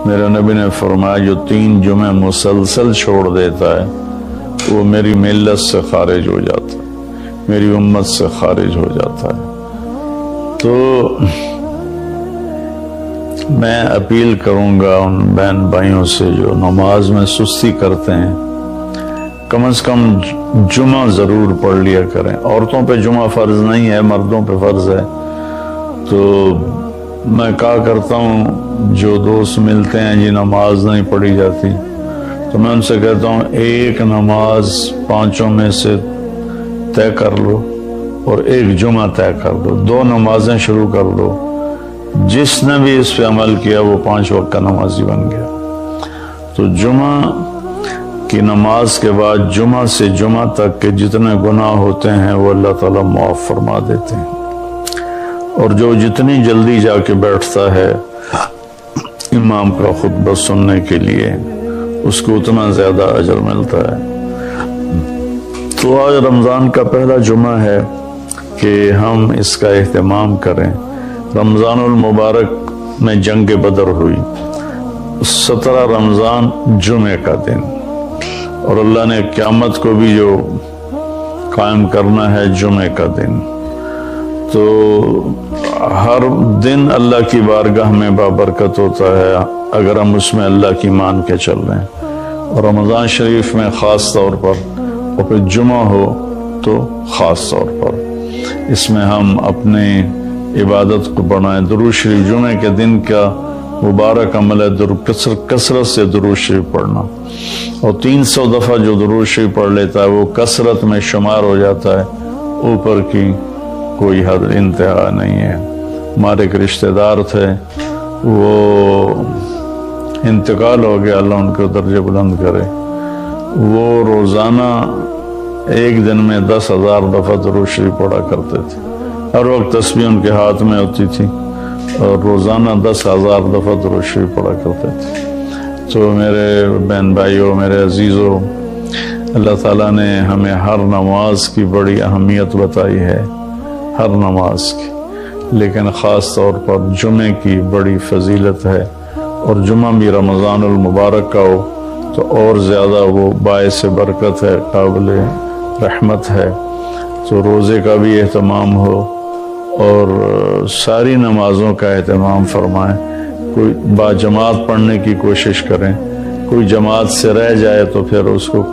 میرے نبی نے فرمایا جو 3 جمعے مسلسل چھوڑ دیتا ہے وہ میری ملت سے خارج ہو جاتا ہے، میری امت سے خارج ہو جاتا ہے۔ تو میں اپیل کروں گا ان بہن بھائیوں سے جو نماز میں سستی کرتے ہیں، کم از کم جمعہ ضرور پڑھ لیا کریں۔ عورتوں پہ جمعہ فرض نہیں ہے، مردوں پہ فرض ہے۔ تو میں کہا کرتا ہوں جو دوست ملتے ہیں جی نماز نہیں پڑھی جاتی، تو میں ان سے کہتا ہوں ایک نماز 5 میں سے طے کر لو اور ایک جمعہ طے کر دو، 2 نمازیں شروع کر دو۔ جس نے بھی اس پہ عمل کیا وہ 5 وقت کا نمازی بن گیا۔ تو جمعہ کی نماز کے بعد جمعہ سے جمعہ تک کے جتنے گناہ ہوتے ہیں وہ اللہ تعالیٰ معاف فرما دیتے ہیں، اور جو جتنی جلدی جا کے بیٹھتا ہے امام کا خطبہ سننے کے لیے اس کو اتنا زیادہ اجر ملتا ہے۔ تو آج رمضان کا پہلا جمعہ ہے کہ ہم اس کا اہتمام کریں۔ رمضان المبارک میں جنگ بدر ہوئی، 17 رمضان جمعے کا دن، اور اللہ نے قیامت کو بھی جو قائم کرنا ہے جمعے کا دن۔ تو ہر دن اللہ کی بارگاہ میں بابرکت ہوتا ہے اگر ہم اس میں اللہ کی مان کے چل رہے ہیں، اور رمضان شریف میں خاص طور پر، اور پھر جمعہ ہو تو خاص طور پر اس میں ہم اپنے عبادت کو بڑھائیں۔ درود شریف جمعے کے دن کا مبارک عمل ہے کثرت سے درود شریف پڑھنا، اور 300 دفعہ جو درود شریف پڑھ لیتا ہے وہ کثرت میں شمار ہو جاتا ہے، اوپر کی کوئی حد انتہا نہیں ہے۔ ہمارے ایک رشتہ دار تھے، وہ انتقال ہو گیا، اللہ ان کو درجے بلند کرے۔ وہ روزانہ ایک دن میں 10,000 دفعہ درود شریف پڑھا کرتے تھے، ہر وقت تسبیح ان کے ہاتھ میں ہوتی تھی، اور روزانہ 10,000 دفعہ درود شریف پڑھا کرتے تھے۔ تو میرے بہن بھائیوں، میرے عزیزوں، اللہ تعالیٰ نے ہمیں ہر نماز کی بڑی اہمیت بتائی ہے، ہر نماز کی، لیکن خاص طور پر جمعے کی بڑی فضیلت ہے، اور جمعہ بھی رمضان المبارک کا ہو تو اور زیادہ وہ باعث برکت ہے، قابل رحمت ہے۔ تو روزے کا بھی اہتمام ہو اور ساری نمازوں کا اہتمام فرمائیں، کوئی با جماعت پڑھنے کی کوشش کریں، کوئی جماعت سے رہ جائے تو پھر اس کو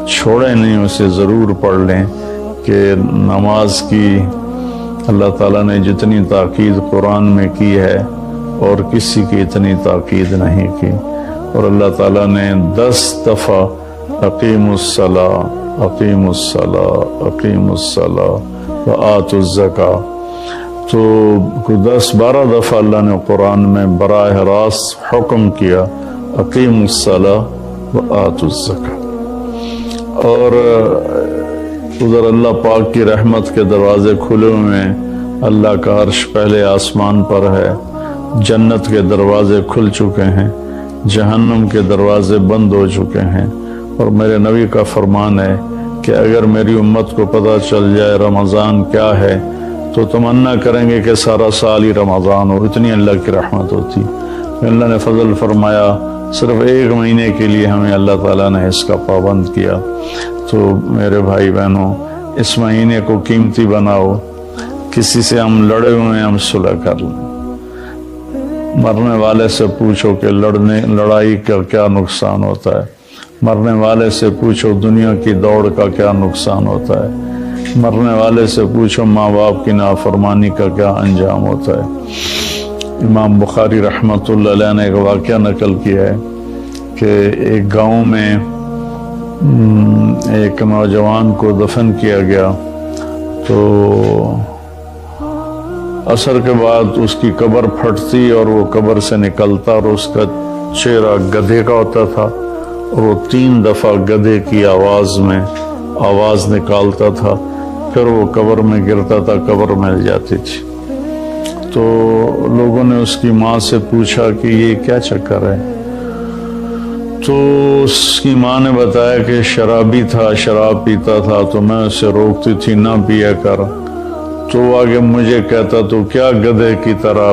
چھوڑیں نہیں، اسے ضرور پڑھ لیں، کہ نماز کی اللہ تعالیٰ نے جتنی تاکید قرآن میں کی ہے اور کسی کی اتنی تاکید نہیں کی۔ اور اللہ تعالیٰ نے 10 دفعہ اقیم الصلاۃ، اقیم الصلاۃ، اقیم الصلاۃ وآتوا الزکاۃ، تو 10-12 دفعہ اللہ نے قرآن میں براہ راست حکم کیا اقیم الصلاۃ وآتوا الزکاۃ۔ اور ادھر اللہ پاک کی رحمت کے دروازے کھلے ہوئے ہیں، اللہ کا عرش پہلے آسمان پر ہے، جنت کے دروازے کھل چکے ہیں، جہنم کے دروازے بند ہو چکے ہیں۔ اور میرے نبی کا فرمان ہے کہ اگر میری امت کو پتہ چل جائے رمضان کیا ہے تو تمنا کریں گے کہ سارا سال ہی رمضان ہو، اتنی اللہ کی رحمت ہوتی۔ اللہ نے فضل فرمایا، صرف 1 مہینے کے لیے ہمیں اللہ تعالیٰ نے اس کا پابند کیا۔ تو میرے بھائی بہنوں، اس مہینے کو قیمتی بناؤ، کسی سے ہم لڑے ہوئے ہیں ہم صلح کر لیں، مرنے والے سے پوچھو کہ لڑائی کا کیا نقصان ہوتا ہے، مرنے والے سے پوچھو دنیا کی دوڑ کا کیا نقصان ہوتا ہے، مرنے والے سے پوچھو ماں باپ کی نافرمانی کا کیا انجام ہوتا ہے۔ امام بخاری رحمۃ اللہ علیہ نے ایک واقعہ نقل کیا ہے کہ ایک گاؤں میں ایک نوجوان کو دفن کیا گیا، تو عصر کے بعد اس کی قبر پھٹتی اور وہ قبر سے نکلتا، اور اس کا چہرہ گدھے کا ہوتا تھا، اور وہ 3 دفعہ گدھے کی آواز میں آواز نکالتا تھا، پھر وہ قبر میں گرتا تھا، قبر مل جاتی تھی۔ تو لوگوں نے اس کی ماں سے پوچھا کہ یہ کیا چکر ہے؟ تو اس کی ماں نے بتایا کہ شرابی تھا، شراب پیتا تھا، تو میں اسے روکتی تھی نہ پیا کر، تو وہ آگے مجھے کہتا تو کیا گدھے کی طرح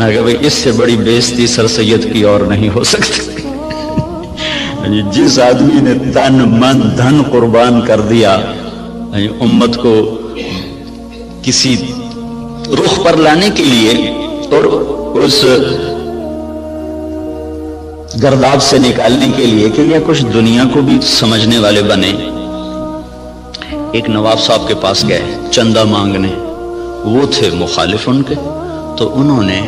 میں کہا بھائی اس سے بڑی بےزتی سر سید کی اور نہیں ہو سکتی۔ جس آدمی نے تن من دھن قربان کر دیا امت کو کسی رخ پر لانے کے لیے اور اس گرداب سے نکالنے کے لیے کہ یہ کچھ دنیا کو بھی سمجھنے والے بنے، ایک نواب صاحب کے پاس گئے چندہ مانگنے، وہ تھے مخالف ان کے، تو انہوں نے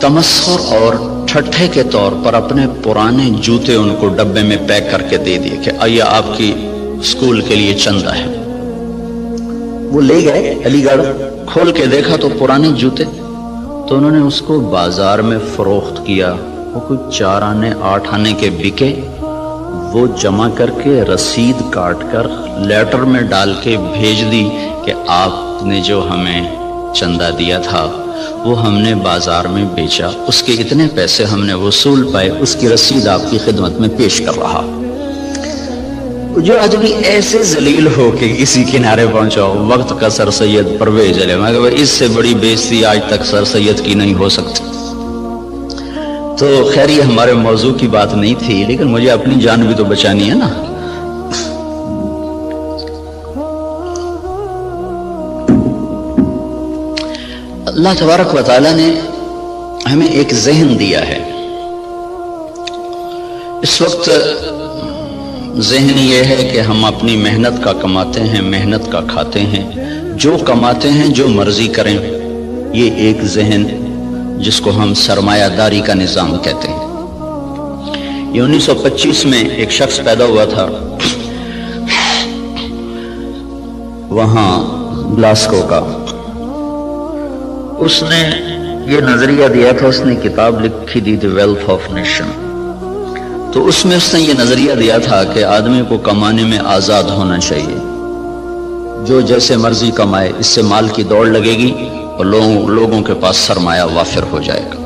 تمسخر اور ٹھٹھے کے طور پر اپنے پرانے جوتے ان کو ڈبے میں پیک کر کے دے دیے کہ آئیے آپ کی اسکول کے لیے چندہ ہے۔ وہ لے گئے علی گڑھ، کھول کے دیکھا تو پرانے جوتے، تو انہوں نے اس کو بازار میں فروخت کیا، وہ کوئی 4 آنے 8 آنے کے بکے، وہ جمع کر کے رسید کاٹ کر لیٹر میں ڈال کے بھیج دی کہ آپ نے جو ہمیں چندہ دیا تھا وہ ہم نے بازار میں بیچا، اس کے اتنے پیسے ہم نے وصول پائے، اس کی رسید آپ کی خدمت میں پیش کر رہا۔ جو آدمی ایسے ذلیل ہو کہ اسی کنارے پہنچا وقت کا سر سید پرویز علیہ، میں کہا اس سے بڑی بےزتی آج تک سر سید کی نہیں ہو سکتی۔ تو خیر یہ ہمارے موضوع کی بات نہیں تھی، لیکن مجھے اپنی جان بھی تو بچانی ہے نا۔ اللہ تبارک و تعالیٰ نے ہمیں ایک ذہن دیا ہے، اس وقت ذہن یہ ہے کہ ہم اپنی محنت کا کماتے ہیں، محنت کا کھاتے ہیں، جو کماتے ہیں جو مرضی کریں، یہ ایک ذہن جس کو ہم سرمایہ داری کا نظام کہتے ہیں۔ یہ 1925 میں ایک شخص پیدا ہوا تھا وہاں گلاسکو کا، اس نے یہ نظریہ دیا تھا، اس نے کتاب لکھی دی دی ویلتھ آف نیشن، تو اس میں اس نے یہ نظریہ دیا تھا کہ آدمی کو کمانے میں آزاد ہونا چاہیے، جو جیسے مرضی کمائے، اس سے مال کی دوڑ لگے گی اور لوگوں کے پاس سرمایہ وافر ہو جائے گا۔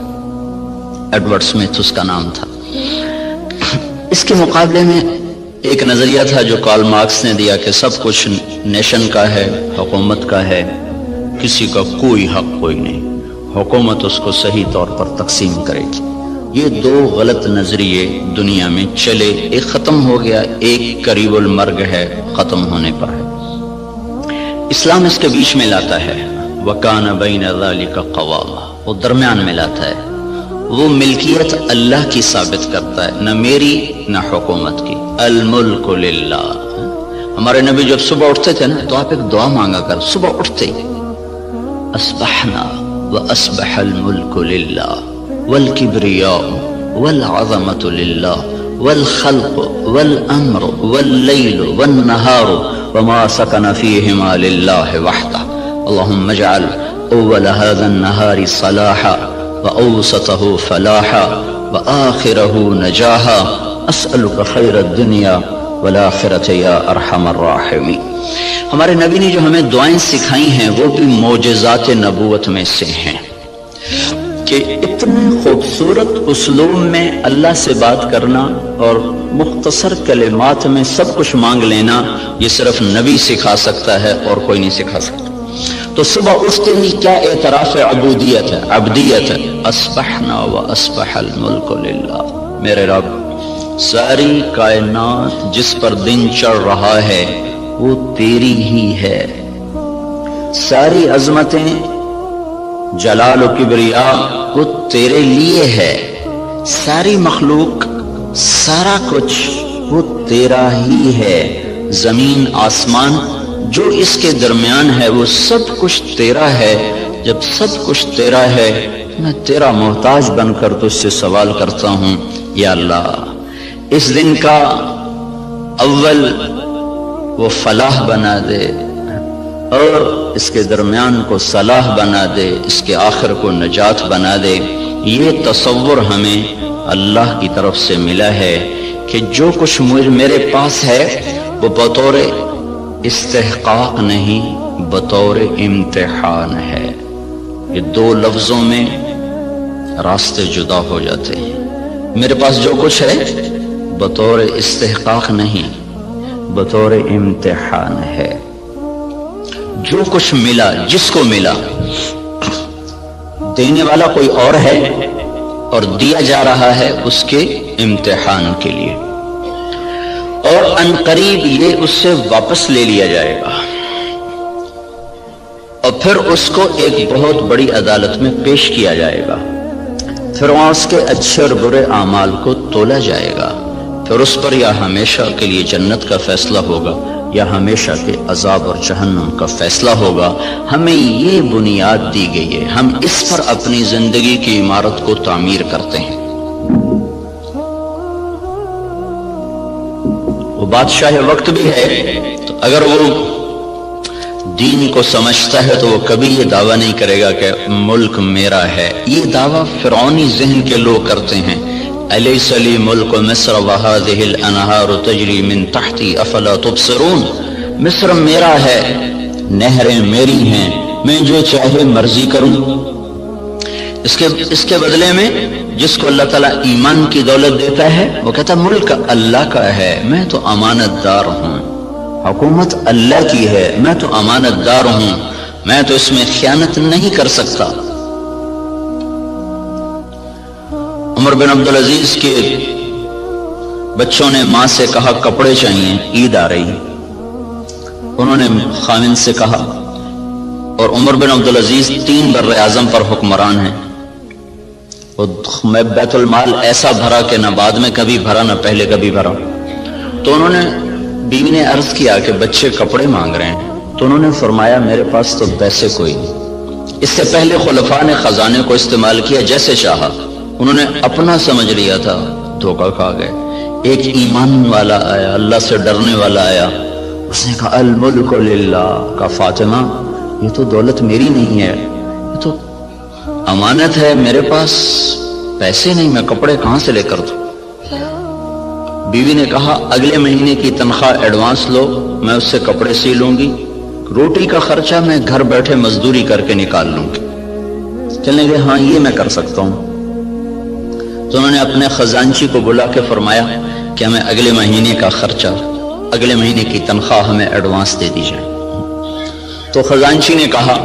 ایڈورڈ سمتھ اس کا نام تھا۔ اس کے مقابلے میں ایک نظریہ تھا جو کارل مارکس نے دیا کہ سب کچھ نیشن کا ہے، حکومت کا ہے، کسی کا کوئی حق کوئی نہیں، حکومت اس کو صحیح طور پر تقسیم کرے گی۔ یہ 2 غلط نظریے دنیا میں چلے، ایک ختم ہو گیا، ایک قریب المرگ ہے، ختم ہونے پر ہے۔ اسلام اس کے بیچ میں لاتا ہے، وَكَانَ بَيْنَ ذَلِكَ قَوَامًا، وہ درمیان میں لاتا ہے، وہ ملکیت اللہ کی ثابت کرتا ہے، نہ میری نہ حکومت کی، الملک للہ۔ ہمارے نبی جب صبح اٹھتے تھے نا تو آپ ایک دعا مانگا کر، صبح اٹھتے ہی اصبحنا واصبح الملک للہ والکبریاء والعظمۃ للہ والخلق والامر واللیل والنہار وما سکن فیہما للہ وحدہ اللہم اجعل اول هذا النہار صلاحا واوسطہ فلاحا واخرہ نجاحا اسألک خیر الدنیا والآخرۃ یا ارحم الراحمین۔ ہمارے نبی نے جو ہمیں دعائیں سکھائی ہیں وہ بھی معجزات نبوت میں سے ہیں کہ اتنے خوبصورت اسلوب میں اللہ سے بات کرنا اور مختصر کلمات میں سب کچھ مانگ لینا، یہ صرف نبی سکھا سکتا ہے اور کوئی نہیں سکھا سکتا۔ تو صبح اٹھتے ہی کیا اعتراف عبودیت ہے، عبدیت ہے، اصبحنا واصبح الملک للہ، میرے رب ساری کائنات جس پر دن چڑھ رہا ہے وہ تیری ہی ہے، ساری عظمتیں جلال و کبریا وہ تیرے لیے ہے، ساری مخلوق سارا کچھ وہ تیرا ہی ہے، زمین آسمان جو اس کے درمیان ہے وہ سب کچھ تیرا ہے۔ جب سب کچھ تیرا ہے میں تیرا محتاج بن کر تجھ سے سوال کرتا ہوں، یا اللہ اس دن کا اول وہ فلاح بنا دے اور اس کے درمیان کو صلاح بنا دے، اس کے آخر کو نجات بنا دے۔ یہ تصور ہمیں اللہ کی طرف سے ملا ہے کہ جو کچھ میرے پاس ہے وہ بطور استحقاق نہیں، بطور امتحان ہے۔ یہ 2 لفظوں میں راستے جدا ہو جاتے ہیں۔ میرے پاس جو کچھ ہے بطور استحقاق نہیں، بطور امتحان ہے۔ جو کچھ ملا، جس کو ملا، دینے والا کوئی اور ہے اور دیا جا رہا ہے اس کے امتحان کے لیے، اور عنقریب یہ اس سے واپس لے لیا جائے گا اور پھر اس کو ایک بہت بڑی عدالت میں پیش کیا جائے گا، پھر وہاں اس کے اچھے اور برے اعمال کو تولا جائے گا، پھر اس پر یا ہمیشہ کے لیے جنت کا فیصلہ ہوگا یا ہمیشہ کے عذاب اور جہنم کا فیصلہ ہوگا۔ ہمیں یہ بنیاد دی گئی ہے، ہم اس پر اپنی زندگی کی عمارت کو تعمیر کرتے ہیں۔ وہ بادشاہ وقت بھی ہے، تو اگر وہ دین کو سمجھتا ہے تو وہ کبھی یہ دعویٰ نہیں کرے گا کہ ملک میرا ہے۔ یہ دعویٰ فرعونی ذہن کے لوگ کرتے ہیں، الیس لی ملک مصر وہذہ الانہار تجری من تحتی افلا تبصرون، مصر میرا ہے، نہریں میری ہیں، میں جو چاہے مرضی کروں۔ اس کے بدلے میں جس کو اللہ تعالیٰ ایمان کی دولت دیتا ہے وہ کہتا ہے ملک اللہ کا ہے، میں تو امانت دار ہوں، حکومت اللہ کی ہے، میں تو امانت دار ہوں، میں تو اس میں خیانت نہیں کر سکتا۔ عمر بن عبدالعزیز کے بچوں نے ماں سے کہا کپڑے چاہیے، عید آ رہی، انہوں نے خاوند سے کہا، اور عمر بن عبدالعزیز 3 بر اعظم پر حکمران ہیں، میں بیت المال ایسا بھرا کہ نہ بعد میں کبھی بھرا نہ پہلے کبھی بھرا۔ تو انہوں نے بیوی نے عرض کیا کہ بچے کپڑے مانگ رہے ہیں، تو انہوں نے فرمایا میرے پاس تو پیسے کوئی نہیں۔ اس سے پہلے خلفاء نے خزانے کو استعمال کیا جیسے چاہا، انہوں نے اپنا سمجھ لیا تھا، دھوکہ کھا گئے۔ ایک ایمان والا آیا، اللہ سے ڈرنے والا آیا، اس نے کہا الملک للہ، کہا فاطمہ یہ تو دولت میری نہیں ہے، یہ تو امانت ہے، میرے پاس پیسے نہیں، میں کپڑے کہاں سے لے کر دوں؟ بیوی نے کہا اگلے مہینے کی تنخواہ ایڈوانس لو، میں اس سے کپڑے سی لوں گی، روٹی کا خرچہ میں گھر بیٹھے مزدوری کر کے نکال لوں گی۔ چلنے گئے، ہاں یہ میں کر سکتا ہوں۔ تو انہوں نے اپنے خزانچی کو بلا کے فرمایا کہ ہمیں اگلے مہینے کا خرچہ، اگلے مہینے کی تنخواہ ہمیں ایڈوانس دے دی جائے۔ تو خزانچی نے کہا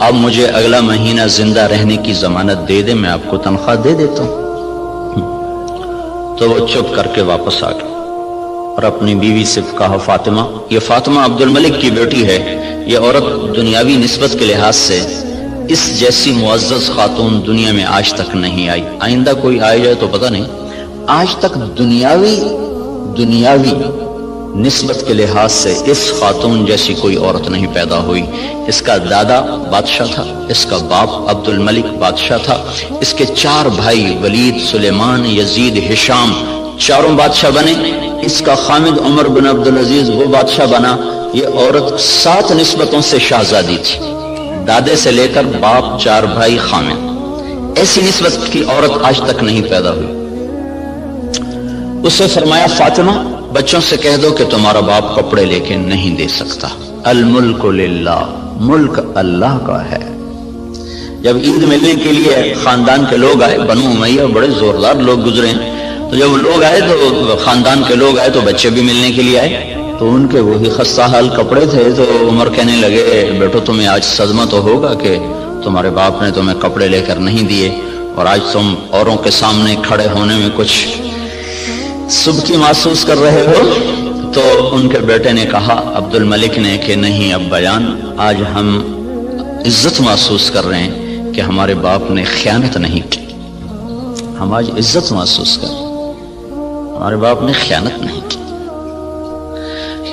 اب مجھے اگلا مہینہ زندہ رہنے کی ضمانت دے دے، میں آپ کو تنخواہ دے دیتا ہوں۔ تو وہ چپ کر کے واپس آ گئے اور اپنی بیوی سے کہا فاطمہ، یہ فاطمہ عبد الملک کی بیٹی ہے، یہ عورت دنیاوی نسبت کے لحاظ سے اس جیسی معزز خاتون دنیا میں آج تک نہیں آئی، آئندہ کوئی آئے جائے تو پتہ نہیں، آج تک دنیاوی نسبت کے لحاظ سے اس خاتون جیسی کوئی عورت نہیں پیدا ہوئی۔ اس کا دادا بادشاہ تھا، اس کا باپ عبد الملک بادشاہ تھا، اس کے 4 بھائی ولید، سلیمان، یزید، ہشام، چاروں بادشاہ بنے، اس کا خامد عمر بن عبدالعزیز وہ بادشاہ بنا۔ یہ عورت 7 نسبتوں سے شہزادی تھی، دادے سے لے کر باپ، 4 بھائی، خامد، ایسی نسبت کی عورت آج تک نہیں پیدا ہوئی۔ اسے فرمایا فاطمہ بچوں سے کہہ دو کہ تمہارا باپ کپڑے لے کے نہیں دے سکتا، الملک للہ، ملک اللہ کا ہے۔ جب عید ملنے کے لیے خاندان کے لوگ آئے، بنو امیہ بڑے زوردار لوگ گزرے ہیں، تو جب لوگ آئے تو خاندان کے لوگ آئے تو بچے بھی ملنے کے لیے آئے، تو ان کے وہی خستہ حال کپڑے تھے۔ تو عمر کہنے لگے بیٹو تمہیں آج صدمہ تو ہوگا کہ تمہارے باپ نے تمہیں کپڑے لے کر نہیں دیے، اور آج تم اوروں کے سامنے کھڑے ہونے میں کچھ سبکی محسوس کر رہے ہو۔ تو ان کے بیٹے نے کہا عبد الملک نے کہ نہیں ابا جان، آج ہم عزت محسوس کر رہے ہیں کہ ہمارے باپ نے خیانت نہیں کی، ہم آج عزت محسوس کر رہے ہیں، ہمارے باپ نے خیانت نہیں کی۔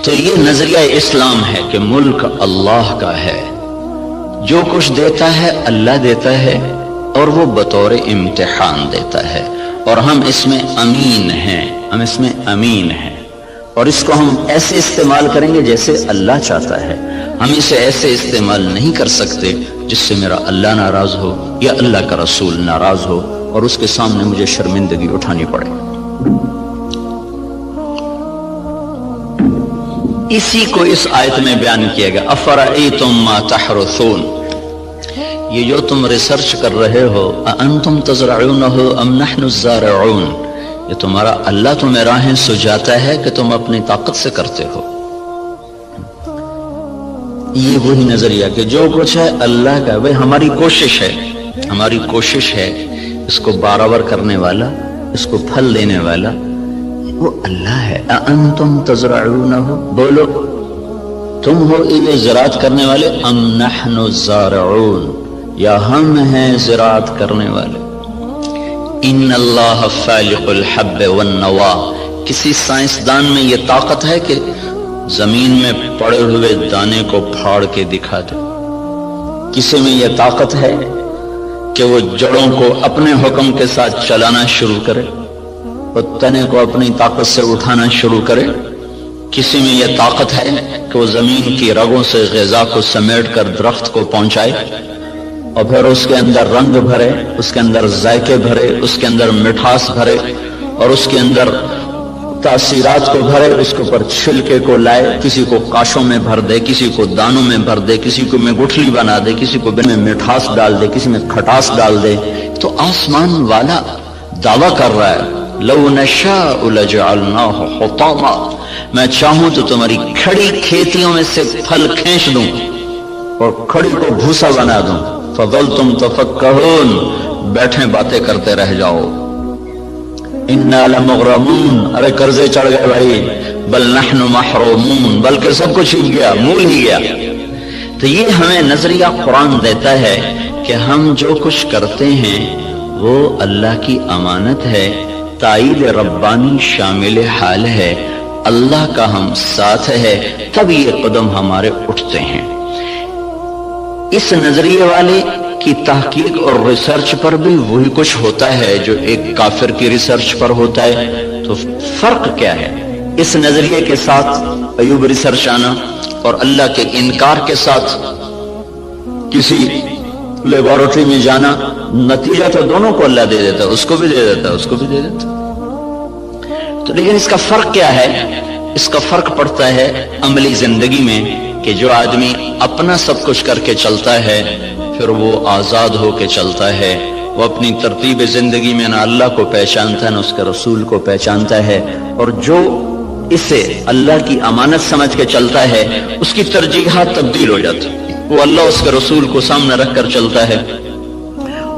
تو یہ نظریہ اسلام ہے کہ ملک اللہ کا ہے، جو کچھ دیتا ہے اللہ دیتا ہے، اور وہ بطور امتحان دیتا ہے، اور ہم اس میں امین ہیں، ہم اس میں امین ہیں، اور اس کو ہم ایسے استعمال کریں گے جیسے اللہ چاہتا ہے۔ ہم اسے ایسے استعمال نہیں کر سکتے جس سے میرا اللہ ناراض ہو یا اللہ کا رسول ناراض ہو اور اس کے سامنے مجھے شرمندگی اٹھانی پڑے۔ اسی کو اس آیت میں بیان کیا گیا، افرأیتم ما تحرثون، یہ جو تم ریسرچ کر رہے ہو، اانتم تزرعونہ ام نحن الزارعون، یہ تمہارا اللہ تمہیں راہیں سجاتا ہے کہ تم اپنی طاقت سے کرتے ہو۔ یہ وہی نظریہ کہ جو کچھ ہے اللہ کا، بھئی ہماری کوشش ہے، ہماری کوشش ہے اس کو برابر کرنے والا، اس کو پھل دینے والا وہ اللہ ہے۔ اَأَنْتُمْ تَزْرَعُونَهُ، بولو تم ہو یہ زراعت کرنے والے، ام نحن الزارعون، یا ہم ہیں زراعت کرنے والے۔ ان اللہ فالق الحب والنوا، کسی سائنسدان میں یہ طاقت ہے کہ زمین میں پڑے ہوئے دانے کو پھاڑ کے دکھا دے؟ کسی میں یہ طاقت ہے کہ وہ جڑوں کو اپنے حکم کے ساتھ چلانا شروع کرے، وہ تنے کو اپنی طاقت سے اٹھانا شروع کرے؟ کسی میں یہ طاقت ہے کہ وہ زمین کی رگوں سے غذا کو سمیٹ کر درخت کو پہنچائے اور پھر اس کے اندر رنگ بھرے، اس کے اندر ذائقے بھرے، اس کے اندر مٹھاس بھرے اور اس کے اندر تاثیرات کو بھرے، اس کے اوپر چھلکے کو لائے، کسی کو کاشوں میں بھر دے، کسی کو دانوں میں بھر دے، کسی کو میں گٹھلی بنا دے، کسی کو میں مٹھاس ڈال دے، کسی میں کھٹاس ڈال دے؟ تو آسمان والا دعویٰ کر رہا ہے لو نشاء لجعلناہ حطاما، میں چاہوں تو تمہاری کھڑی کھیتیوں میں سے پھل کھینچ دوں اور کھڑی کو بھوسا بنا دوں، فظلتم تفکرون، بیٹھے باتیں کرتے رہ جاؤ۔ انا لمغرمون، ارے قرضے چڑھ گئے بھائی، بل نحن محرومون، بلکہ سب کچھ ہی گیا، مول ہی گیا۔ تو یہ ہمیں نظریہ قرآن دیتا ہے کہ ہم جو کچھ کرتے ہیں وہ اللہ کی امانت ہے، تائید ربانی شامل حال ہے، اللہ کا ہم ساتھ ہے، تب یہ قدم ہمارے اٹھتے ہیں۔ اس نظریے والے کی تحقیق اور ریسرچ پر بھی وہی کچھ ہوتا ہے جو ایک کافر کی ریسرچ پر ہوتا ہے۔ تو فرق کیا ہے؟ اس نظریے کے ساتھ ایوب ریسرچ آنا اور اللہ کے انکار کے ساتھ کسی لیبارٹری میں جانا، نتیجہ تو دونوں کو اللہ دے دیتا ہے، اس کو بھی دے دیتا ہے، اس کو بھی دے دیتا ہے۔ تو لیکن اس کا فرق کیا ہے؟ اس کا فرق پڑتا ہے عملی زندگی میں کہ جو آدمی اپنا سب کچھ کر کے چلتا ہے پھر وہ آزاد ہو کے چلتا ہے، وہ اپنی ترتیب زندگی میں نہ اللہ کو پہچانتا ہے نہ اس کے رسول کو پہچانتا ہے، اور جو اسے اللہ کی امانت سمجھ کے چلتا ہے اس کی ترجیحات تبدیل ہو جاتی، وہ اللہ اس کے رسول کو سامنے رکھ کر چلتا ہے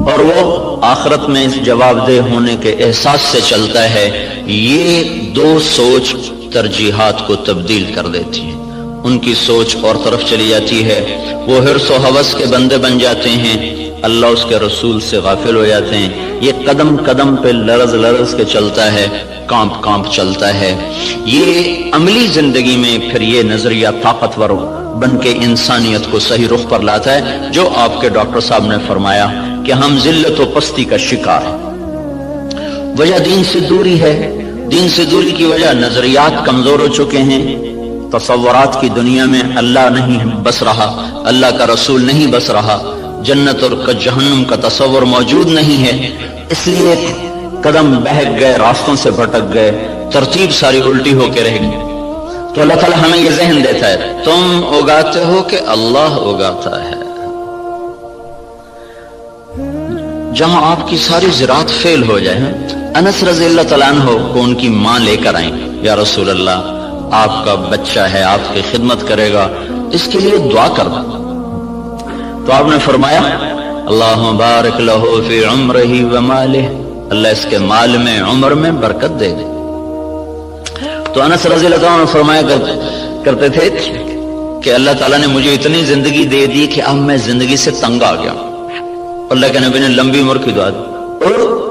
اور وہ آخرت میں اس جواب دہ ہونے کے احساس سے چلتا ہے۔ یہ دو سوچ ترجیحات کو تبدیل کر دیتی ہے، ان کی سوچ اور طرف چلی جاتی ہے، وہ حرص و ہوس کے بندے بن جاتے ہیں، اللہ اس کے رسول سے غافل ہو جاتے ہیں۔ یہ قدم قدم پہ لرز لرز کے چلتا ہے، کانپ کانپ چلتا ہے۔ یہ عملی زندگی میں پھر یہ نظریہ طاقتور بن کے انسانیت کو صحیح رخ پر لاتا ہے، جو آپ کے ڈاکٹر صاحب نے فرمایا کہ ہم ذلت و پستی کا شکار ہیں۔ وجہ دین سے دوری ہے، دین سے دوری کی وجہ نظریات کمزور ہو چکے ہیں، تصورات کی دنیا میں اللہ نہیں بس رہا، اللہ کا رسول نہیں بس رہا، جنت اور جہنم کا تصور موجود نہیں ہے، اس لیے قدم بہک گئے، راستوں سے بھٹک گئے، ترتیب ساری الٹی ہو کے رہ گئی۔ تو اللہ تعالیٰ ہمیں یہ ذہن دیتا ہے تم اگاتے ہو کہ اللہ اگاتا ہے۔ جہاں آپ کی ساری زراعت فیل ہو جائے، انس رضی اللہ تعالیٰ عنہ کو ان کی ماں لے کر آئیں، یا رسول اللہ آپ کا بچہ ہے، آپ کی خدمت کرے گا، اس کے لیے دعا کرنا۔ تو آپ نے فرمایا اللہم بارک لہو فی عمرہ و مالہ، اللہ اس کے مال میں عمر میں برکت دے دے۔ تو انس رضی اللہ عنہ فرمایا کرتے تھے کہ اللہ تعالیٰ نے مجھے اتنی زندگی دے دی کہ اب میں زندگی سے تنگ آ گیا، اللہ کے نبی نے لمبی عمر کی دعا دی، اور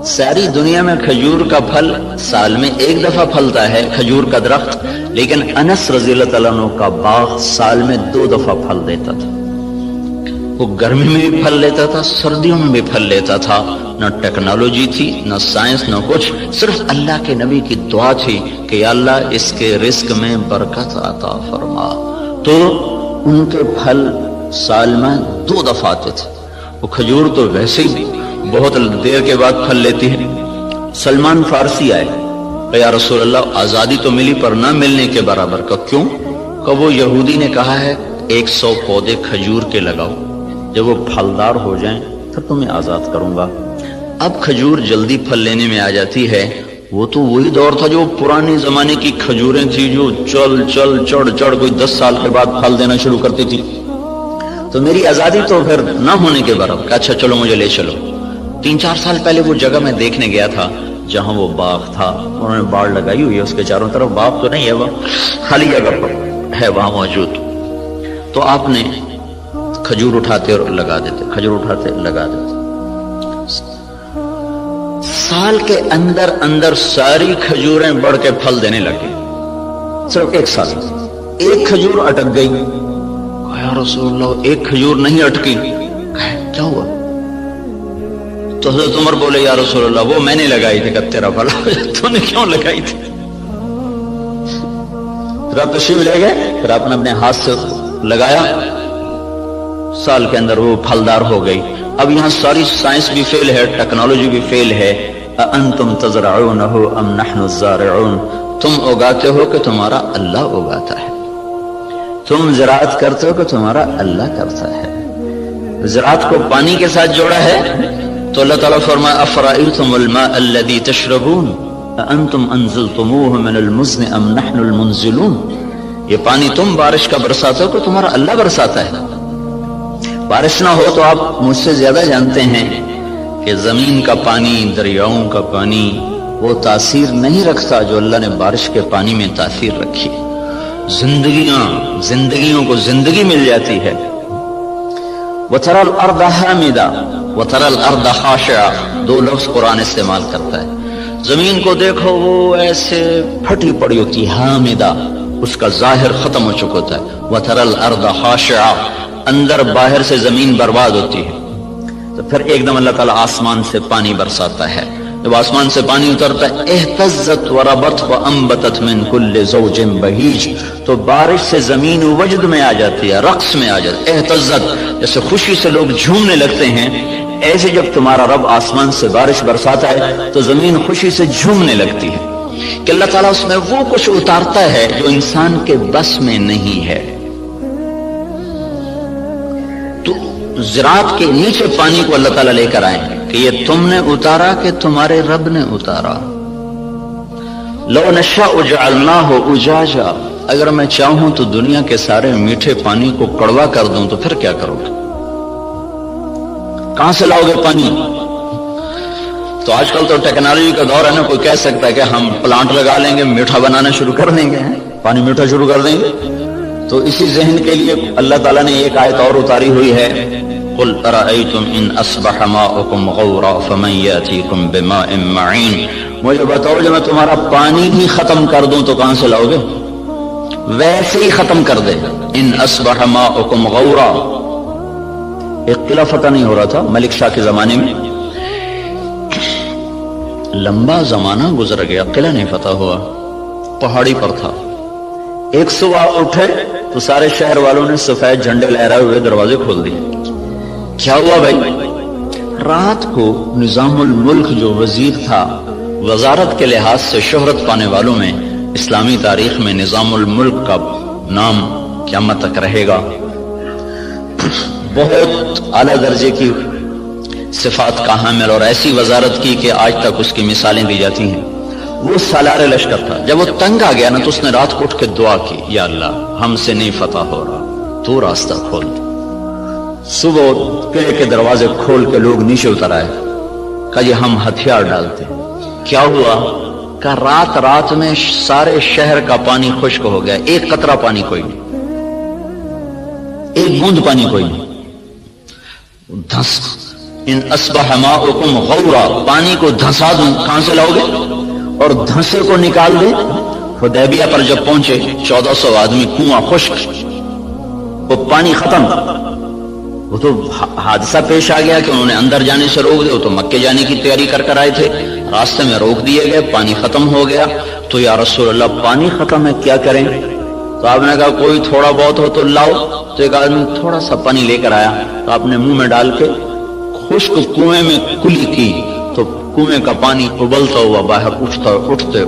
ساری دنیا میں کھجور کا پھل سال میں ایک دفعہ پھلتا ہے، کھجور کا درخت، لیکن انس رضی اللہ تعالیٰ عنہ کا باغ سال میں 2 دفعہ پھل دیتا تھا۔ وہ گرمی میں بھی پھل لیتا تھا، سردیوں میں بھی پھل لیتا تھا، نہ ٹیکنالوجی تھی، نہ سائنس، نہ کچھ، صرف اللہ کے نبی کی دعا تھی کہ یا اللہ اس کے رزق میں برکت عطا فرما۔ تو ان کے پھل سال میں 2 دفعہ آتے تھے۔ وہ کھجور تو ویسے ہی بہت دیر کے بعد پھل لیتی ہے۔ سلمان فارسی آئے کہ یا رسول اللہ آزادی تو ملی پر نہ ملنے کے برابر کا، کیوں؟ کہ وہ یہودی نے کہا ہے 100 پودے کھجور کے لگاؤ، جب وہ پھلدار ہو جائیں پھر تمہیں آزاد کروں گا۔ اب کھجور جلدی پھل لینے میں آ جاتی ہے، وہ تو وہی دور تھا جو پرانے زمانے کی کھجوریں تھی جو چل چل چڑھ چڑھ کوئی 10 سال کے بعد پھل دینا شروع کرتی تھی۔ تو میری آزادی تو پھر نہ ہونے کے برابر. اچھا چلو مجھے لے چلو. 3-4 سال پہلے وہ جگہ میں دیکھنے گیا تھا جہاں وہ باغ تھا. انہوں نے باڑ لگائی ہوئی ہے اس کے چاروں طرف. باغ تو نہیں ہے، وہ خالی جگہ پر ہے وہاں موجود. تو آپ نے کھجور اٹھاتے اور لگا دیتے، کھجور اٹھاتے لگا دیتے. سال کے اندر اندر ساری کھجوریں بڑھ کے پھل دینے لگے. صرف 1 سال. ایک کھجور اٹک گئی. یا رسول اللہ، ایک کھجور نہیں اٹکی. کیا ہوا؟ تو حضرت عمر بولے یا رسول اللہ وہ میں نے لگائی تھی. کہ تیرا بھلا تو نے کیوں لگائی تھی؟ پھر آپ تشریف لے گئے، پھر آپ نے اپنے ہاتھ سے لگایا، سال کے اندر وہ پھلدار ہو گئی. اب یہاں ساری سائنس بھی فیل ہے، ٹیکنالوجی بھی فیل ہے. انتم تزرعونہ ام نحن الزارعون، تم اگاتے ہو کہ تمہارا اللہ اگاتا ہے، تم زراعت کرتے ہو کہ تمہارا اللہ کرتا ہے. زراعت کو پانی کے ساتھ جوڑا ہے تو اللہ تعالیٰ فرمایا افرأیتم الماء الذی تشربون انتم انزلتموه من المزن ام نحن المنزلون. یہ پانی تم بارش کا برساتے ہو کہ تمہارا اللہ برساتا ہے. بارش نہ ہو تو آپ مجھ سے زیادہ جانتے ہیں کہ زمین کا پانی، دریاؤں کا پانی وہ تاثیر نہیں رکھتا جو اللہ نے بارش کے پانی میں تاثیر رکھی. زندگیوں کو زندگی مل جاتی ہے. وَتَرَى الْأَرْضَ حَامِدًا وَتَرَى الْأَرْضَ خَاشِعًا، 2 لفظ قرآن استعمال کرتا ہے. زمین کو دیکھو وہ ایسے پھٹی پڑی ہوتی ہے، حامدہ، اس کا ظاہر ختم ہو چکا ہوتا ہے. وَتَرَى الْأَرْضَ خَاشِعًا، اندر باہر سے زمین برباد ہوتی ہے. تو پھر ایک دم اللہ تعالیٰ آسمان سے پانی برساتا ہے. جب آسمان سے پانی اترتا ہے اہتزت وربت وانبتت من کل زوج بہیج، تو بارش سے زمین وجد میں آ جاتی ہے، رقص میں آ جاتی ہے. اہتزت جیسے خوشی سے لوگ جھومنے لگتے ہیں، ایسے جب تمہارا رب آسمان سے بارش برساتا ہے تو زمین خوشی سے جھومنے لگتی ہے کہ اللہ تعالیٰ اس میں وہ کچھ اتارتا ہے جو انسان کے بس میں نہیں ہے. تو زراعت کے نیچے پانی کو اللہ تعالیٰ لے کر آئیں کہ یہ تم نے اتارا کہ تمہارے رب نے اتارا. لو نشاء جعلناہ اجاجا، اگر میں چاہوں تو دنیا کے سارے میٹھے پانی کو کڑوا کر دوں تو پھر کیا کرو گے؟ کہاں سے لاؤ گے پانی؟ تو آج کل تو ٹیکنالوجی کا دور ہے نا، کوئی کہہ سکتا ہے کہ ہم پلانٹ لگا لیں گے، میٹھا بنانا شروع کر دیں گے، پانی میٹھا شروع کر دیں گے. تو اسی ذہن کے لیے اللہ تعالیٰ نے ایک آیت اور اتاری ہوئی ہے، قل ارأیتم ان اصبح ماؤکم غورا فمن یاتیکم بماء معین. مجھے بتاؤ جب میں تمہارا پانی ہی ختم کر دوں تو کہاں سے لاؤ گے؟ ویسے ہی ختم کر دے. ان اصبح ماؤکم غورا، ایک قلعہ فتح نہیں ہو رہا تھا ملک شاہ کے زمانے میں، لمبا زمانہ گزر گیا، قلعہ نہیں فتح ہوا، پہاڑی پر تھا. ایک صبح اٹھے تو سارے شہر والوں نے سفید جھنڈے لہرائے ہوئے دروازے کھول دیے. کیا ہوا بھائی؟ رات کو نظام الملک جو وزیر تھا، وزارت کے لحاظ سے شہرت پانے والوں میں اسلامی تاریخ میں نظام الملک کا نام قیامت تک رہے گا. بہت اعلیٰ درجے کی صفات کا حامل اور ایسی وزارت کی کہ آج تک اس کی مثالیں دی جاتی ہیں. وہ سالار لشکر تھا. جب وہ تنگ آ گیا نا تو اس نے رات کو اٹھ کے دعا کی، یا اللہ ہم سے نہیں فتح ہو رہا، تو راستہ کھول دے. صبح قلعے کے دروازے کھول کے لوگ نیچے اتر آئے، کہا یہ ہم ہتھیار ڈالتے. کیا ہوا؟ کہ رات میں سارے شہر کا پانی خشک ہو گیا، ایک قطرہ پانی کوئی نہیں، ایک بوند پانی کوئی نہیں. دھس ان اصبح ماؤکم غورا، پانی کو دھسا دوں، کہاں سے لاؤ گے؟ اور دھنسے کو نکال دیں. حدیبیہ پر جب پہنچے 1400 آدمی، کنواں خشک، وہ پانی ختم. وہ تو حادثہ پیش آ گیا کہ انہوں نے اندر جانے سے روک دیا. وہ تو مکے جانے کی تیاری کر آئے تھے، راستے میں روک دیے گئے، پانی ختم ہو گیا. تو یا رسول اللہ پانی ختم ہے، کیا کریں؟ تو آپ نے کہا کوئی تھوڑا بہت ہو تو لاؤ. تو ایک آدمی تھوڑا سا پانی لے کر آیا، تو آپ نے منہ میں ڈال کے خشک کنویں میں کلی کی تو کنویں کا پانی ابلتا ہوا باہر اٹھتے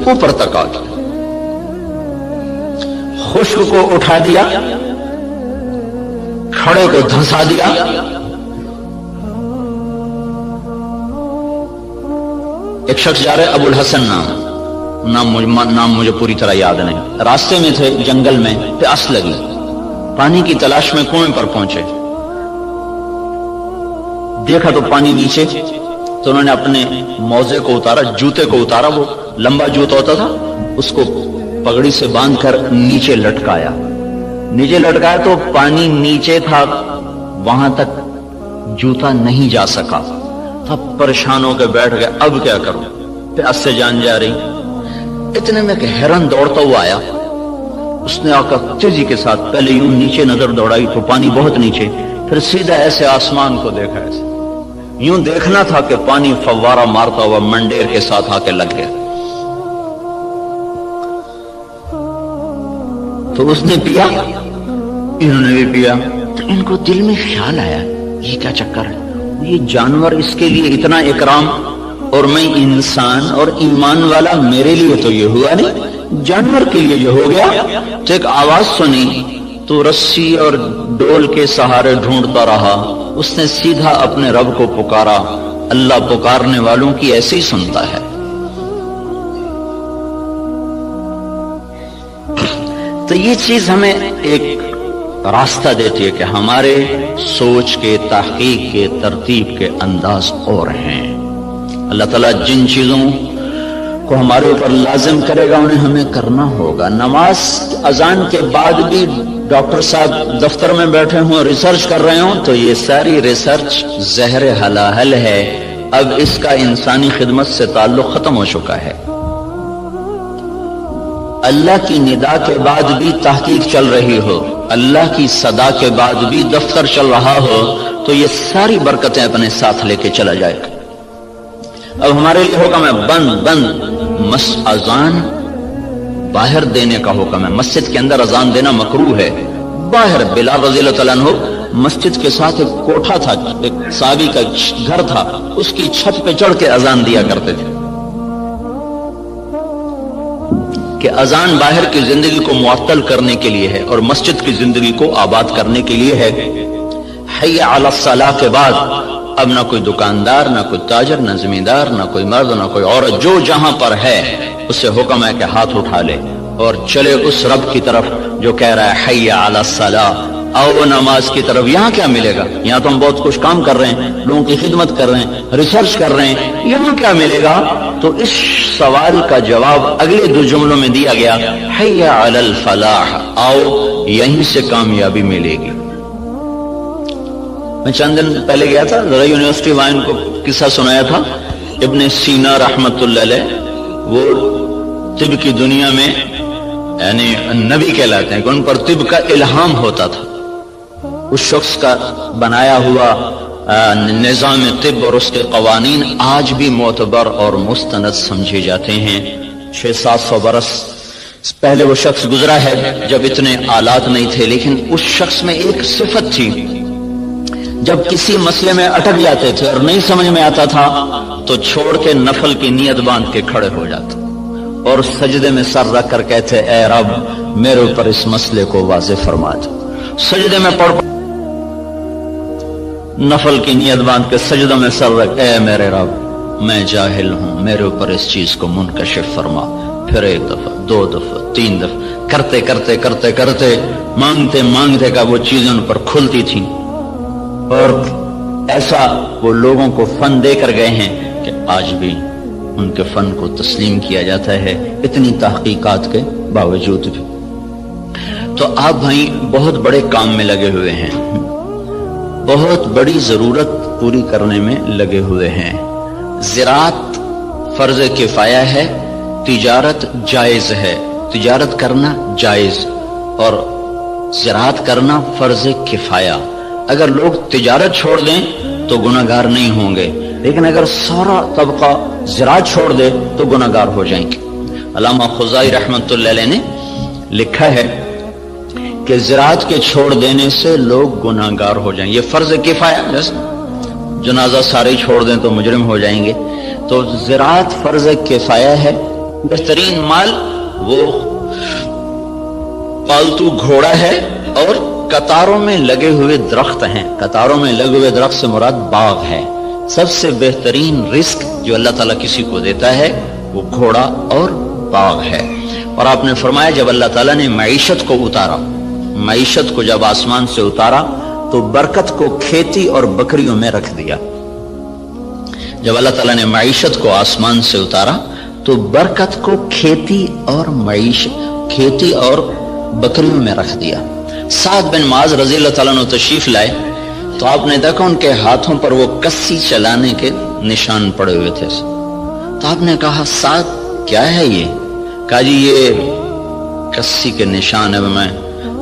اوپر تک آ گیا. خشک کو اٹھا دیا، کھڑے کو دھنسا دیا. ایک شخص جا رہے ابو الحسن نام مجھے پوری طرح یاد نہیں، راستے میں تھے جنگل میں، پیاس لگی. پانی کی تلاش میں کنویں پر پہنچے، دیکھا تو پانی نیچے، تو انہوں نے اپنے موزے کو اتارا، جوتے کو اتارا، وہ لمبا جوتا ہوتا تھا، اس کو پگڑی سے باندھ کر نیچے لٹکایا تو پانی نیچے تھا، وہاں تک جوتا نہیں جا سکا، تب پریشان ہو کے بیٹھ گئے، اب کیا کروں، پیاس سے جان جا رہی۔ اتنے میں کہ ہرن دوڑتا ہوا آیا، اس نے آ کر تیزی کے ساتھ پہلے یوں نیچے نظر دوڑائی تو پانی بہت نیچے، پھر سیدھا ایسے آسمان کو دیکھا، ایسے یوں دیکھنا تھا کہ پانی فوارہ مارتا ہوا منڈیر کے ساتھ آ کے لگ گیا۔ تو اس نے پیا، انہوں نے بھی پیا، تو ان کو دل میں خیال آیا یہ کیا چکر ہے، یہ جانور اس کے لیے اتنا اکرام اور میں انسان اور ایمان والا، میرے لیے تو یہ ہوا نہیں، جانور کے لیے جو ہو گیا۔ تو ایک آواز سنی تو رسی اور ڈول کے سہارے ڈھونڈتا رہا، اس نے سیدھا اپنے رب کو پکارا، اللہ پکارنے والوں کی ایسے ہی سنتا ہے۔ تو یہ چیز ہمیں ایک راستہ دیتی ہے کہ ہمارے سوچ کے، تحقیق کے، ترتیب کے انداز اور ہیں۔ اللہ تعالیٰ جن چیزوں کو ہمارے اوپر لازم کرے گا انہیں ہمیں کرنا ہوگا۔ نماز اذان کے بعد بھی ڈاکٹر صاحب دفتر میں بیٹھے ہوں، ریسرچ کر رہے ہوں، تو یہ ساری ریسرچ زہر حلاحل ہے، اب اس کا انسانی خدمت سے تعلق ختم ہو چکا ہے۔ اللہ کی ندا کے بعد بھی تحقیق چل رہی ہو، اللہ کی صدا کے بعد بھی دفتر چل رہا ہو، تو یہ ساری برکتیں اپنے ساتھ لے کے چلا جائے گا۔ اب ہمارے لیے حکم ہے بند اذان باہر دینے کا حکم ہے۔ مسجد کے اندر اذان دینا مکروہ ہے، باہر بلال رضی اللہ تعالیٰ عنہ مسجد کے ساتھ ایک کوٹھا تھا، ایک صحابی کا گھر تھا، اس کی چھت پہ چڑھ کے اذان دیا کرتے تھے کہ اذان باہر کی زندگی کو معطل کرنے کے لیے ہے اور مسجد کی زندگی کو آباد کرنے کے لیے ہے۔ حی علی الصلاۃ کے بعد اب نہ کوئی دکاندار، نہ کوئی تاجر، نہ زمیندار، نہ کوئی مرد، نہ کوئی عورت، جو جہاں پر ہے اسے حکم ہے کہ ہاتھ اٹھا لے اور چلے اس رب کی طرف جو کہہ رہا ہے حی علی الصلاۃ، آؤ نماز کی طرف۔ یہاں کیا ملے گا؟ یہاں تو ہم بہت کچھ کام کر رہے ہیں، لوگوں کی خدمت کر رہے ہیں، ریسرچ کر رہے ہیں، یہاں کیا ملے گا؟ تو اس سوال کا جواب اگلے دو جملوں میں دیا گیا، حی علی الفلاح، آؤ یہیں سے کامیابی ملے گی۔ میں چند دن پہلے گیا تھا، ذرا یونیورسٹی وائن کو قصہ سنایا تھا، ابن سینا رحمت اللہ علیہ، وہ طب کی دنیا میں یعنی نبی کہلاتے ہیں کہ ان پر طب کا الہام ہوتا تھا۔ اس شخص کا بنایا ہوا نظام طب اور اس کے قوانین آج بھی معتبر اور مستند سمجھے جاتے ہیں۔ 600-700 برس پہلے وہ شخص گزرا ہے جب اتنے آلات نہیں تھے، لیکن اس شخص میں ایک صفت تھی، جب کسی مسئلے میں اٹک جاتے تھے اور نہیں سمجھ میں آتا تھا تو چھوڑ کے نفل کی نیت باندھ کے کھڑے ہو جاتے اور سجدے میں سر رکھ کر کہتے، اے رب میرے اوپر اس مسئلے کو واضح فرما دے۔ سجدے میں پڑھ نفل کی نیت باندھ کے سجدوں میں سر رکھ، اے میرے رب میں جاہل ہوں، میرے اوپر اس چیز کو منکشف فرما۔ پھر 1 دفعہ 2 دفعہ 3 دفعہ کرتے کرتے کرتے کرتے مانگتے مانگتے کا وہ چیزیں ان پر کھلتی تھیں، اور ایسا وہ لوگوں کو فن دے کر گئے ہیں کہ آج بھی ان کے فن کو تسلیم کیا جاتا ہے، اتنی تحقیقات کے باوجود بھی۔ تو آپ بھائی بہت بڑے کام میں لگے ہوئے ہیں، بہت بڑی ضرورت پوری کرنے میں لگے ہوئے ہیں۔ زراعت فرض کفایہ ہے، تجارت جائز ہے، تجارت کرنا جائز اور زراعت کرنا فرض کفایہ۔ اگر لوگ تجارت چھوڑ دیں تو گناہگار نہیں ہوں گے، لیکن اگر سارا طبقہ زراعت چھوڑ دے تو گناہگار ہو جائیں گے۔ علامہ خزائی رحمت اللہ علیہ نے لکھا ہے کہ زراعت کے چھوڑ دینے سے لوگ گناہگار ہو جائیں گے، یہ فرض کفایہ، جیسے جنازہ سارے چھوڑ دیں تو مجرم ہو جائیں گے، تو زراعت فرض کفایہ ہے۔ بہترین مال وہ پالتو گھوڑا ہے اور قطاروں میں لگے ہوئے درخت ہیں۔ قطاروں میں لگے ہوئے درخت سے مراد باغ ہے۔ سب سے بہترین رزق جو اللہ تعالیٰ کسی کو دیتا ہے وہ گھوڑا اور باغ ہے۔ اور آپ نے فرمایا جب اللہ تعالیٰ نے معیشت کو اتارا، معیشت کو جب آسمان سے اتارا تو برکت کو کھیتی اور بکریوں میں رکھ دیا. جب اللہ تعالیٰ نے معیشت کو آسمان سے اتارا تو برکت کو کھیتی اور بکریوں میں رکھ دیا. سعد بن معاذ رضی اللہ تعالیٰ عنہ تشریف لائے تو آپ نے دیکھا ان کے ہاتھوں پر وہ کسی چلانے کے نشان پڑے ہوئے تھے. تو آپ نے کہا سعد کیا ہے یہ؟ کہا جی یہ کسی کے نشان ہے، میں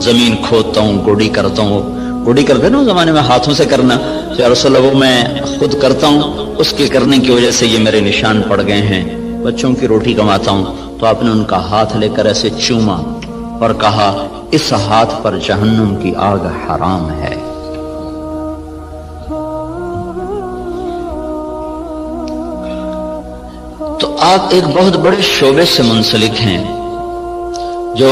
زمین کھودتا ہوں، گوڑی کرتا ہوں. گوڑی کرتے نا زمانے میں ہاتھوں سے کرنا، تو یا رسول اللہ وہ میں خود کرتا ہوں، اس کے کرنے کی وجہ سے یہ میرے نشان پڑ گئے ہیں، بچوں کی روٹی کماتا ہوں. تو آپ نے ان کا ہاتھ لے کر ایسے چوما اور کہا اس ہاتھ پر جہنم کی آگ حرام ہے. تو آپ ایک بہت بڑے شعبے سے منسلک ہیں جو،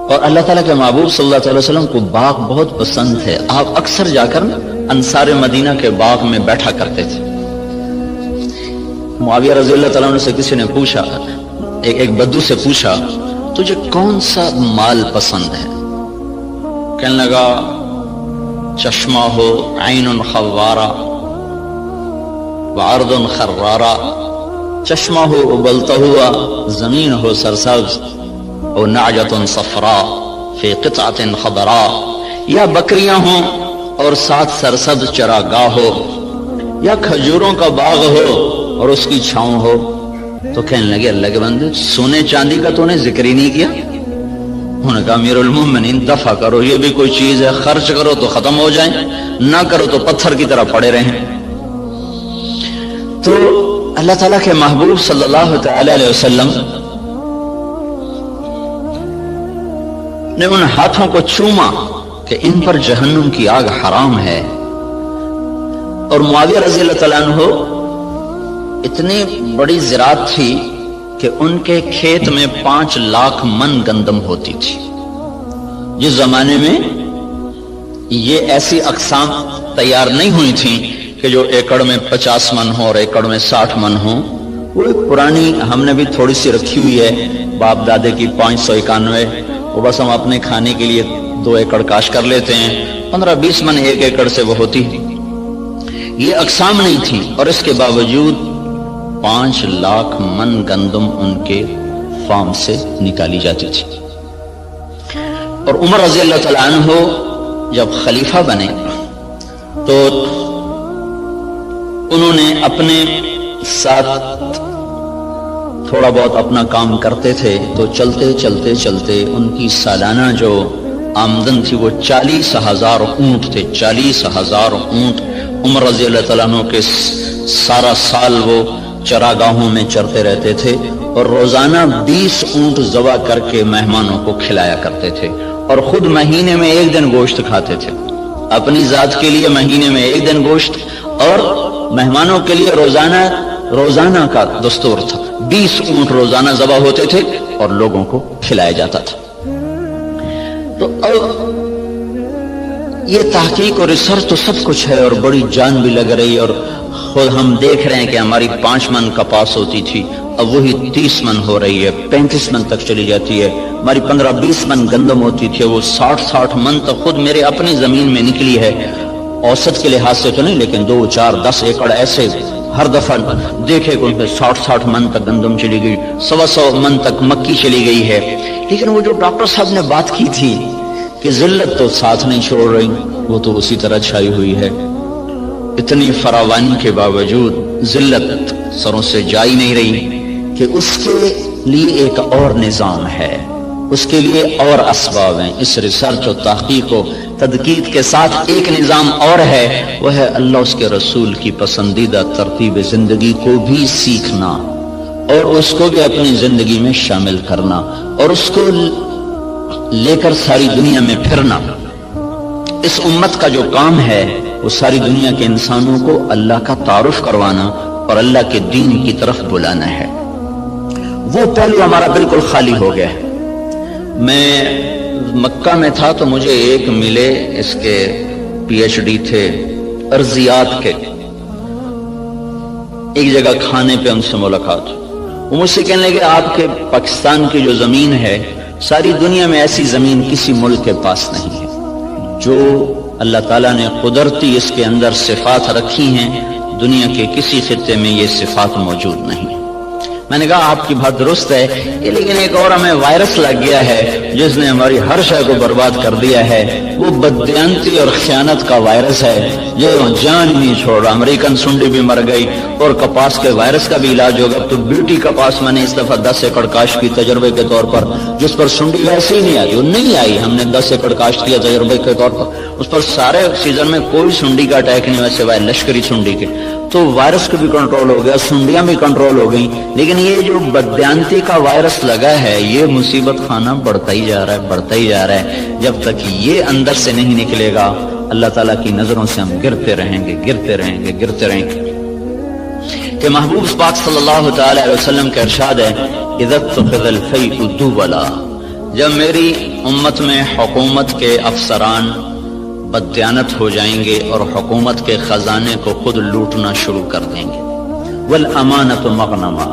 اور اللہ تعالیٰ کے محبوب صلی اللہ علیہ وسلم کو باغ بہت پسند ہے. آپ اکثر جا کر انصار مدینہ کے باغ میں بیٹھا کرتے تھے. معاویہ رضی اللہ تعالیٰ عنہ سے کسی نے پوچھا، ایک بدو سے پوچھا تجھے کون سا مال پسند ہے؟ کہنے لگا چشمہ ہو عین خوارہ وعرض خرارہ، چشمہ ہو ابلتا ہوا، زمین ہو سرسبز، اور نعجۃ صفراء فی قطعۃ خضراء، یا بکریاں ہوں اور ساتھ سرسبز چراگاہ ہو، یا کھجوروں کا باغ ہو اور اس کی چھاؤں ہو. تو کہنے لگے اللہ کے بندے سونے چاندی کا تو نے ذکر ہی نہیں کیا. انہوں نے کہا امیر المومنین دفع کرو، یہ بھی کوئی چیز ہے، خرچ کرو تو ختم ہو جائیں، نہ کرو تو پتھر کی طرح پڑے رہیں. تو اللہ تعالیٰ کے محبوب صلی اللہ تعالی علیہ وسلم نے ان ہاتھوں کو چوما کہ ان پر جہنم کی آگ حرام ہے. اور معاویہ رضی اللہ تعالیٰ عنہ اتنی بڑی زراعت تھی کہ ان کے کھیت میں 5 لاکھ من گندم ہوتی تھی. جس زمانے میں یہ ایسی اقسام تیار نہیں ہوئی تھیں کہ جو ایکڑ میں 50 من ہو اور ایکڑ میں 60 من ہو. وہ ایک پرانی ہم نے بھی تھوڑی سی رکھی ہوئی ہے باپ دادے کی 591، وہ بس ہم اپنے کھانے کے لیے 2 ایکڑ کاش کر لیتے ہیں، 15-20 من ایک ایکڑ سے وہ ہوتی. یہ اقسام نہیں تھی اور اس کے باوجود 5 لاکھ من گندم ان کے فارم سے نکالی جاتی تھی. اور عمر رضی اللہ تعالیٰ عنہ جب خلیفہ بنے تو انہوں نے اپنے ساتھ تھوڑا بہت اپنا کام کرتے تھے، تو چلتے چلتے چلتے ان کی سالانہ جو آمدن تھی وہ 40,000 اونٹ تھے. 40,000 اونٹ عمر رضی اللہ تعالیٰ عنہ کے سارا سال وہ چراگاہوں میں چرتے رہتے تھے، اور روزانہ 20 اونٹ ذبح کر کے مہمانوں کو کھلایا کرتے تھے، اور خود مہینے میں 1 دن گوشت کھاتے تھے. اپنی ذات کے لیے مہینے میں 1 دن گوشت، اور مہمانوں کے لیے روزانہ کا دستور تھا. 20 اونٹ روزانہ ذبح ہوتے تھے اور لوگوں کو کھلایا جاتا تھا. تو یہ تحقیق اور ریسرچ تو سب کچھ ہے اور بڑی جان بھی لگ رہی، اور خود ہم دیکھ رہے ہیں کہ ہماری 5 من کپاس ہوتی تھی، اب وہی 30 من ہو رہی ہے، 35 من تک چلی جاتی ہے. ہماری 15-20 من گندم ہوتی تھی، وہ 60 من تک خود میرے اپنی زمین میں نکلی ہے. اوسط کے لحاظ سے تو نہیں، لیکن 2, 4, 10 ایکڑ ایسے ہر دفعہ دیکھے کہ 60 من تک گندم چلی گئی، 100 من تک مکی چلی گئی ہے. لیکن وہ جو ڈاکٹر صاحب نے بات کی تھی کہ ذلت تو ساتھ نہیں چھوڑ رہی، وہ تو اسی طرح چھائی ہوئی ہے. اتنی فراوانی کے باوجود ذلت سروں سے جا ہی نہیں رہی کہ اس کے لیے ایک اور نظام ہے، اس کے لیے اور اسباب ہیں. اس ریسرچ و تحقیق و تدقیق کے ساتھ ایک نظام اور ہے، وہ ہے اللہ اس کے رسول کی پسندیدہ ترتیب زندگی کو بھی سیکھنا اور اس کو بھی اپنی زندگی میں شامل کرنا اور اس کو لے کر ساری دنیا میں پھرنا. اس امت کا جو کام ہے وہ ساری دنیا کے انسانوں کو اللہ کا تعارف کروانا اور اللہ کے دین کی طرف بلانا ہے. وہ پہلو ہمارا بالکل خالی ہو گیا ہے. میں مکہ میں تھا تو مجھے ایک ملے، اس کے PhD تھے ارضیات کے. ایک جگہ کھانے پہ ان سے ملاقات، وہ مجھ سے کہنے لگے آپ کے پاکستان کی جو زمین ہے ساری دنیا میں ایسی زمین کسی ملک کے پاس نہیں ہے جو اللہ تعالیٰ نے قدرتی اس کے اندر صفات رکھی ہیں، دنیا کے کسی خطے میں یہ صفات موجود نہیں۔ میں نے کہا آپ کی بات درست ہے، لیکن ایک اور ہمیں وائرس لگ گیا ہے جس نے ہماری ہر شے کو برباد کر دیا ہے، وہ بددیانتی اور خیانت کا وائرس ہے جو جان نہیں چھوڑ رہا۔ امریکن سنڈی بھی مر گئی اور کپاس کے وائرس کا بھی علاج ہوگا۔ تو بیوٹی کپاس میں نے اس دفعہ 10 ایکڑ کاشت کی تجربے کے طور پر، جس پر سنڈی ویسے ہی نہیں آئی، وہ نہیں آئی، ہم نے 10 ایکڑ کاشت کیا تجربے کے طور پر، اس پر سارے سیزن میں کوئی سنڈی کا اٹیک نہیں ہوا سوائے لشکری سنڈی کے۔ تو وائرس کو بھی کنٹرول ہو گیا، سنڈیاں بھی کنٹرول ہو گئیں، لیکن یہ جو بددیانتی کا وائرس لگا ہے یہ مصیبت خانہ بڑھتا ہی جا رہا ہے، بڑھتا ہی جا رہا ہے۔ جب تک یہ اندر سے نہیں نکلے گا اللہ تعالیٰ کی نظروں سے ہم گرتے رہیں گے، گرتے رہیں گے، گرتے رہیں گے۔ کہ محبوب پاک صلی اللہ تعالی علیہ وسلم کا ارشاد ہے اذا اتخذ الفیء دولا، جب میری امت میں حکومت کے افسران بددیانت ہو جائیں گے اور حکومت کے خزانے کو خود لوٹنا شروع کر دیں گے، والامانۃ مغنما،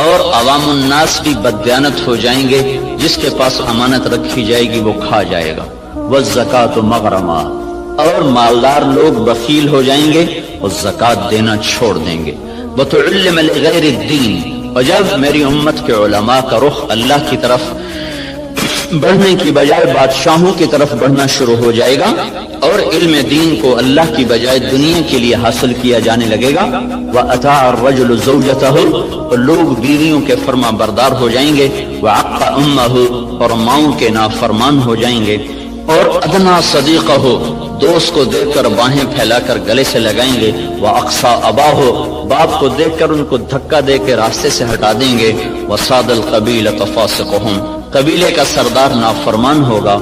اور عوام الناس بھی بددیانت ہو جائیں گے، جس کے پاس امانت رکھی جائے گی وہ کھا جائے گا، والزکاۃ مغرما، اور مالدار لوگ بخیل ہو جائیں گے اور زکوٰۃ دینا چھوڑ دیں گے، وتعلم لغیر الدین، اور جب میری امت کے علماء کا رخ اللہ کی طرف بڑھنے کی بجائے بادشاہوں کی طرف بڑھنا شروع ہو جائے گا اور علم دین کو اللہ کی بجائے دنیا کے لیے حاصل کیا جانے لگے گا، وَأَطَاعَ الرَّجُلُ زَوْجَتَهُ، اور لوگ بیویوں کے فرما بردار ہو جائیں گے، وَعَقَّ أُمَّهُ، اور ماؤں کے نافرمان ہو جائیں گے، اور ادنا صدیقہ، دوست کو دیکھ کر باہیں پھیلا کر گلے سے لگائیں گے، وَأَقْصَى أَبَاهُ، باپ کو دیکھ کر ان کو دھکا دے کے راستے سے ہٹا دیں گے، وَصَادَ الْقَبِيلَةَ فَاسِقُهُمْ، قبیلے کا سردار نافرمان ہوگا،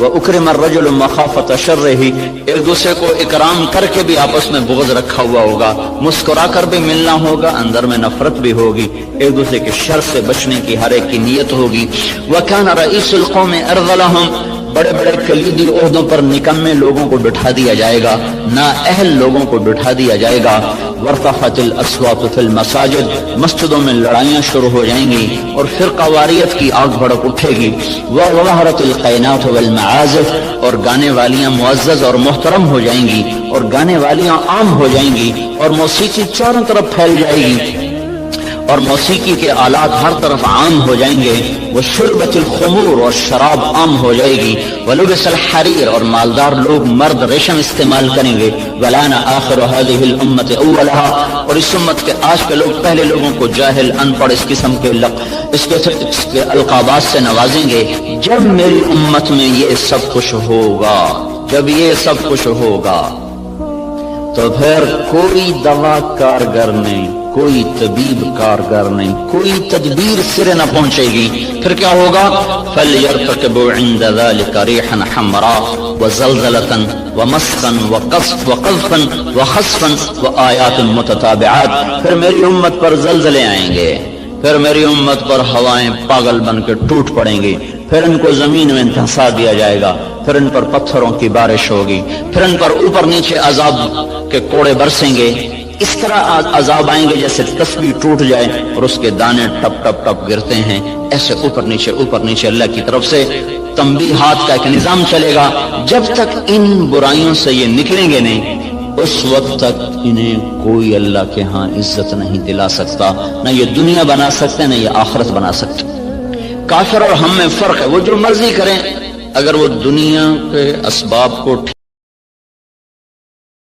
وَأُكْرِمَ الرَّجُلُ مَخَافَةَ شَرِّهِ، ایک دوسرے کو اکرام کر کے بھی آپس میں بغض رکھا ہوا ہوگا، مسکرا کر بھی ملنا ہوگا، اندر میں نفرت بھی ہوگی، ایک دوسرے کے شر سے بچنے کی ہر ایک کی نیت ہوگی، وَكَانَ رَئِيسُ الْقَوْمِ أَرْذَلَهُمْ، بڑے بڑے کلیدی عہدوں پر نکمے لوگوں کو بٹھا دیا جائے گا، نااہل لوگوں کو بٹھا دیا جائے گا، وارتفعت الاصوات فی المساجد، مسجدوں میں لڑائیاں شروع ہو جائیں گی اور فرقہ واریت کی آگ بھڑک اٹھے گی، وظہرت القینات والمعازف، اور گانے والیاں معزز اور محترم ہو جائیں گی اور گانے والیاں عام ہو جائیں گی، اور موسیقی چاروں طرف پھیل جائے گی اور موسیقی کے آلات ہر طرف عام ہو جائیں گے، وشربت الخمور، اور شراب عام ہو جائے گی، ولبس الحریر، اور مالدار لوگ مرد ریشم استعمال کریں گے، ولان آخر هذه الامت اولها، اور اس امت کے آج کے لوگ پہلے لوگوں کو جاہل، ان پڑھ، اس قسم کے القابات سے نوازیں گے۔ جب میری امت میں یہ سب کچھ ہوگا، جب یہ سب کچھ ہوگا تو پھر کوئی دوا کارگر نہیں، کوئی طبیب کارگر نہیں، کوئی تدبیر سرے نہ پہنچے گی۔ پھر کیا ہوگا؟ فَلْيَرْتَقِبُوا عِنْدَ ذَلِكَ رِيحًا حَمْرَاء وَزَلْزَلَةً وَمَسْخًا وَقَذْفًا وَخَسْفًا وَآيَاتٍ مُتَتَابِعَاتٍ، پھر میری امت پر زلزلے آئیں گے، پھر میری امت پر ہوائیں پاگل بن کے ٹوٹ پڑیں گی، پھر ان کو زمین میں دھنسا دیا جائے گا، پھر ان پر پتھروں کی بارش ہوگی، پھر ان پر اوپر نیچے عذاب کے کوڑے برسیں گے، اس طرح عذاب آئیں گے جیسے تسبیح ٹوٹ جائے اور اس کے دانے ٹپ ٹپ ٹپ گرتے ہیں، ایسے اوپر نیچے اللہ کی طرف سے تنبیہات کا ایک نظام چلے گا۔ جب تک ان برائیوں سے یہ نکلیں گے نہیں، اس وقت تک انہیں کوئی اللہ کے ہاں عزت نہیں دلا سکتا، نہ یہ دنیا بنا سکتے نہ یہ آخرت بنا سکتے۔ کافر اور ہم میں فرق ہے، وہ جو مرضی کریں، اگر وہ دنیا کے اسباب کو